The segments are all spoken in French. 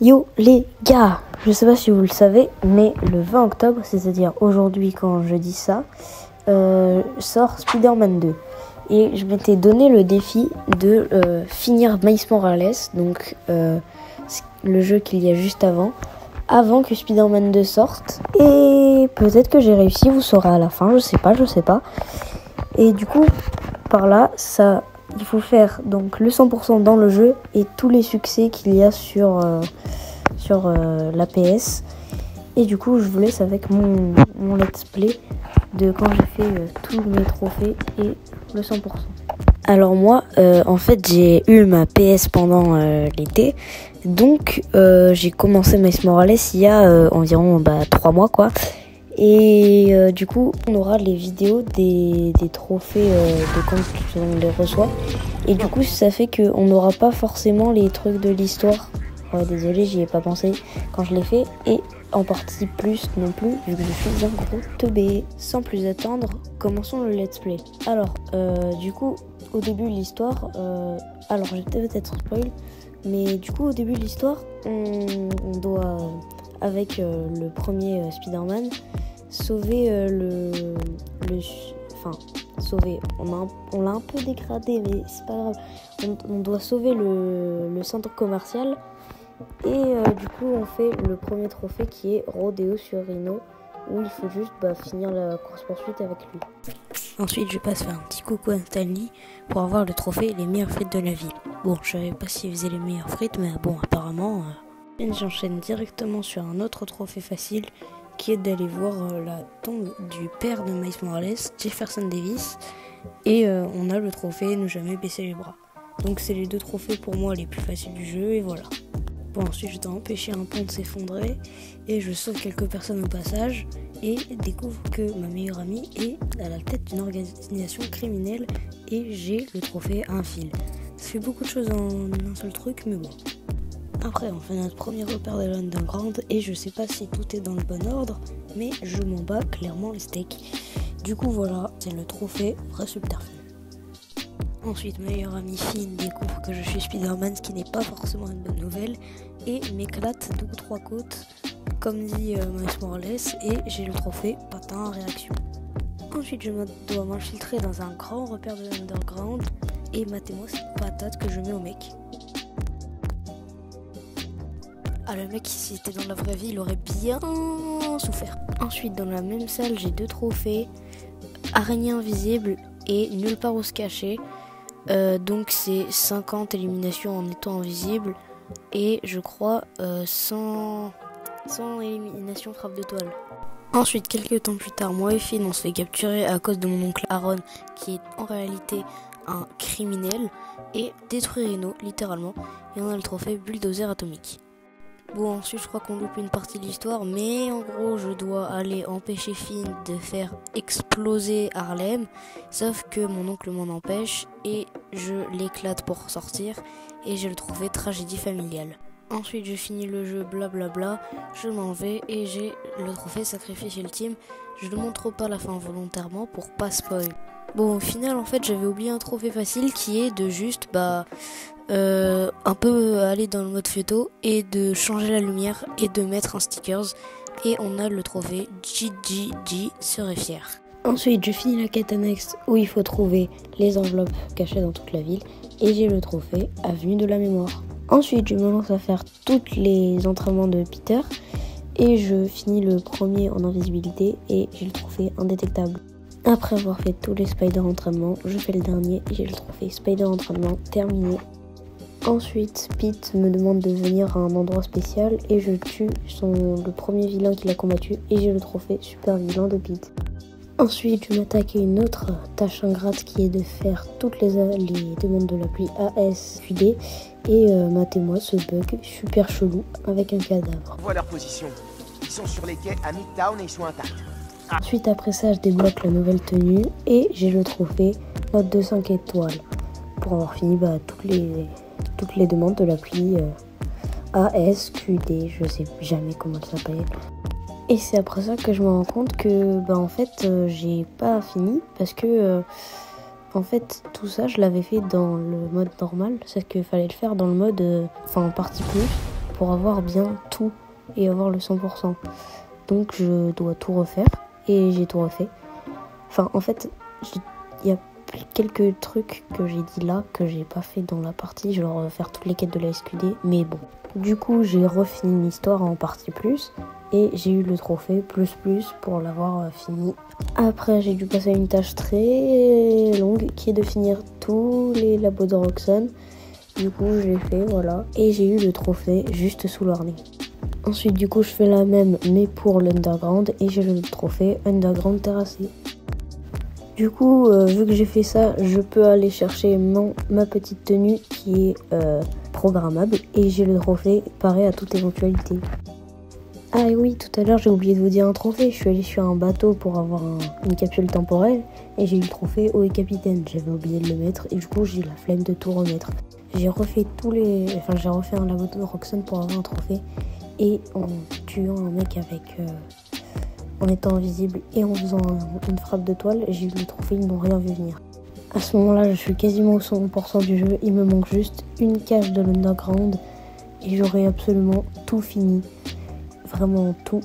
Yo les gars, je sais pas si vous le savez, mais le 20 octobre, c'est-à-dire aujourd'hui quand je dis ça, sort Spider-Man 2. Et je m'étais donné le défi de finir Miles Morales, donc le jeu qu'il y a juste avant que Spider-Man 2 sorte. Et peut-être que j'ai réussi, vous saurez à la fin, je sais pas. Et du coup, par là, il faut faire donc le 100% dans le jeu et tous les succès qu'il y a sur la PS. Et du coup, je vous laisse avec mon let's play de quand j'ai fait tous mes trophées et le 100%. Alors moi, en fait, j'ai eu ma PS pendant l'été. Donc, j'ai commencé Miles Morales il y a environ 3 mois, quoi. Et du coup, on aura les vidéos des trophées de quand on les reçoit. Et du coup, ça fait qu'on n'aura pas forcément les trucs de l'histoire. Désolé, j'y ai pas pensé quand je l'ai fait. Et en partie plus non plus, vu que je suis un gros teubé. Sans plus attendre, commençons le let's play. Alors, du coup, au début de l'histoire, alors je vais peut-être spoil, mais du coup, au début de l'histoire, on doit, avec le premier Spider-Man, sauver sauver. On l'a un peu dégradé, mais c'est pas grave. On doit sauver le centre commercial. Et du coup, on fait le premier trophée qui est Rodeo sur Rhino, où il faut juste finir la course-poursuite avec lui. Ensuite, je passe faire un petit coucou à Stanley pour avoir le trophée les meilleures frites de la ville. Bon, je savais pas s'il faisait les meilleures frites, mais bon, apparemment... J'enchaîne directement sur un autre trophée facile, qui est d'aller voir la tombe du père de Miles Morales, Jefferson Davis, et on a le trophée Ne jamais baisser les bras. Donc c'est les deux trophées pour moi les plus faciles du jeu, et voilà. Bon, ensuite je dois empêcher un pont de s'effondrer, et je sauve quelques personnes au passage, et découvre que ma meilleure amie est à la tête d'une organisation criminelle, et j'ai le trophée à un fil. Ça fait beaucoup de choses en un seul truc, mais bon. Après, on fait notre premier repère de l'underground et je sais pas si tout est dans le bon ordre, mais je m'en bats clairement les steaks. Du coup, voilà, c'est le trophée vrai subterfuge. Ensuite, ma meilleure amie Finn découvre que je suis Spider-Man, ce qui n'est pas forcément une bonne nouvelle, et m'éclate 2 ou 3 côtes, comme dit Miles Morales, et j'ai le trophée patin à réaction. Ensuite, je dois m'infiltrer dans un grand repère de l'underground, et matez-moi cette patate que je mets au mec. Ah, le mec, si c'était dans la vraie vie, il aurait bien souffert. Ensuite, dans la même salle, j'ai 2 trophées, araignée invisible et nulle part où se cacher. Donc c'est 50 éliminations en étant invisible et je crois 100 éliminations frappe de toile. Ensuite, quelques temps plus tard, moi et Finn, on se fait capturer à cause de mon oncle Aaron, qui est en réalité un criminel, et détruit Rhino, littéralement, et on a le trophée bulldozer atomique. Bon, ensuite je crois qu'on loupe une partie de l'histoire, mais en gros je dois aller empêcher Finn de faire exploser Harlem, sauf que mon oncle m'en empêche et je l'éclate pour sortir et j'ai le trophée tragédie familiale. Ensuite je finis le jeu blablabla, je m'en vais et j'ai le trophée sacrifice ultime. Je ne montre pas la fin volontairement pour pas spoil. Bon, au final en fait j'avais oublié un trophée facile qui est de juste un peu aller dans le mode photo et de changer la lumière et de mettre un stickers, et on a le trophée GGG serait fier. Ensuite je finis la quête annexe où il faut trouver les enveloppes cachées dans toute la ville et j'ai le trophée avenue de la mémoire. Ensuite je me lance à faire tous les entraînements de Peter et je finis le premier en invisibilité et j'ai le trophée indétectable. Après avoir fait tous les Spider entraînements, je fais le dernier et j'ai le trophée Spider entraînement terminé. Ensuite, Pete me demande de venir à un endroit spécial et je tue le premier vilain qu'il a combattu et j'ai le trophée super vilain de Pete. Ensuite, je m'attaque à une autre tâche ingrate qui est de faire toutes les demandes de l'appli ASQD et matez-moi ce bug super chelou avec un cadavre. On voit leur position. Ils sont sur les quais à Midtown et ils sont intacts. Ensuite, après ça, je débloque la nouvelle tenue et j'ai le trophée note de 5 étoiles pour avoir fini toutes les demandes de l'appli ASQD, je sais jamais comment elle s'appelle. Et c'est après ça que je me rends compte que en fait j'ai pas fini parce que en fait tout ça je l'avais fait dans le mode normal, c'est qu'il fallait le faire dans le mode en partie plus. pour avoir bien tout et avoir le 100%. Donc je dois tout refaire et j'ai tout refait. Enfin en fait, il y a quelques trucs que j'ai dit là que j'ai pas fait dans la partie, genre faire toutes les quêtes de la SQD, mais bon. Du coup j'ai refini l'histoire en partie plus et j'ai eu le trophée plus pour l'avoir fini. Après j'ai dû passer à une tâche très longue qui est de finir tous les labos de Roxane. Du coup je l'ai fait, voilà, et j'ai eu le trophée juste sous l'orning. Ensuite du coup je fais la même mais pour l'Underground et j'ai le trophée Underground terrassé. Du coup, vu que j'ai fait ça, je peux aller chercher ma petite tenue qui est programmable et j'ai le trophée paré à toute éventualité. Ah et oui, tout à l'heure j'ai oublié de vous dire un trophée. Je suis allée sur un bateau pour avoir une capsule temporelle et j'ai eu le trophée haut et capitaine. J'avais oublié de le mettre et du coup j'ai la flemme de tout remettre. J'ai refait j'ai refait un labo de Roxane pour avoir un trophée et en tuant un mec en étant invisible et en faisant une frappe de toile, j'ai eu le trophée, ils n'ont rien vu venir. À ce moment-là, je suis quasiment au 100% du jeu, il me manque juste une cage de l'Underground et j'aurai absolument tout fini, vraiment tout.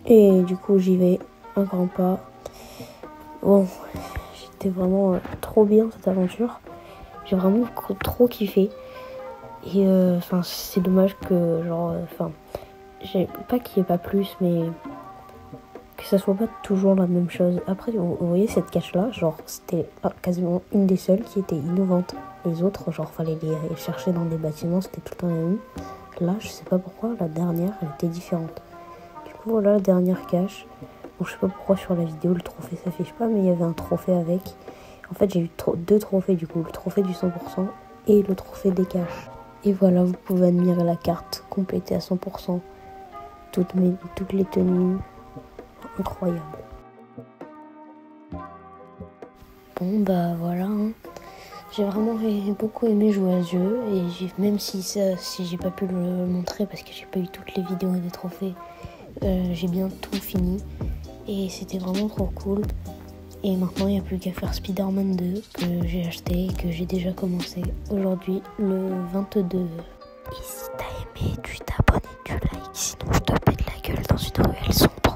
Et du coup, j'y vais, un grand pas. Bon, j'étais vraiment trop bien cette aventure, j'ai vraiment trop kiffé. Et c'est dommage que j'ai pas qu'il n'y ait pas plus, mais que ça soit pas toujours la même chose. Après, vous voyez cette cache-là, genre c'était quasiment une des seules qui était innovante. Les autres, genre fallait les chercher dans des bâtiments, c'était tout le temps la même. Là, je sais pas pourquoi, la dernière, elle était différente. Du coup, voilà la dernière cache. Bon, je sais pas pourquoi sur la vidéo le trophée s'affiche pas, mais il y avait un trophée avec. En fait, j'ai eu deux trophées du coup, le trophée du 100% et le trophée des caches. Et voilà, vous pouvez admirer la carte complétée à 100%. Toutes les tenues. Incroyable. Bon bah voilà, hein. J'ai vraiment beaucoup aimé jouer à ce jeu et même si j'ai pas pu le montrer parce que j'ai pas eu toutes les vidéos des trophées, j'ai bien tout fini et c'était vraiment trop cool. Et maintenant il n'y a plus qu'à faire Spider-Man 2 que j'ai acheté et que j'ai déjà commencé aujourd'hui le 22. Et si t'as aimé, tu t'abonnes et tu likes, sinon je te pète la gueule dans une ruelle sombre.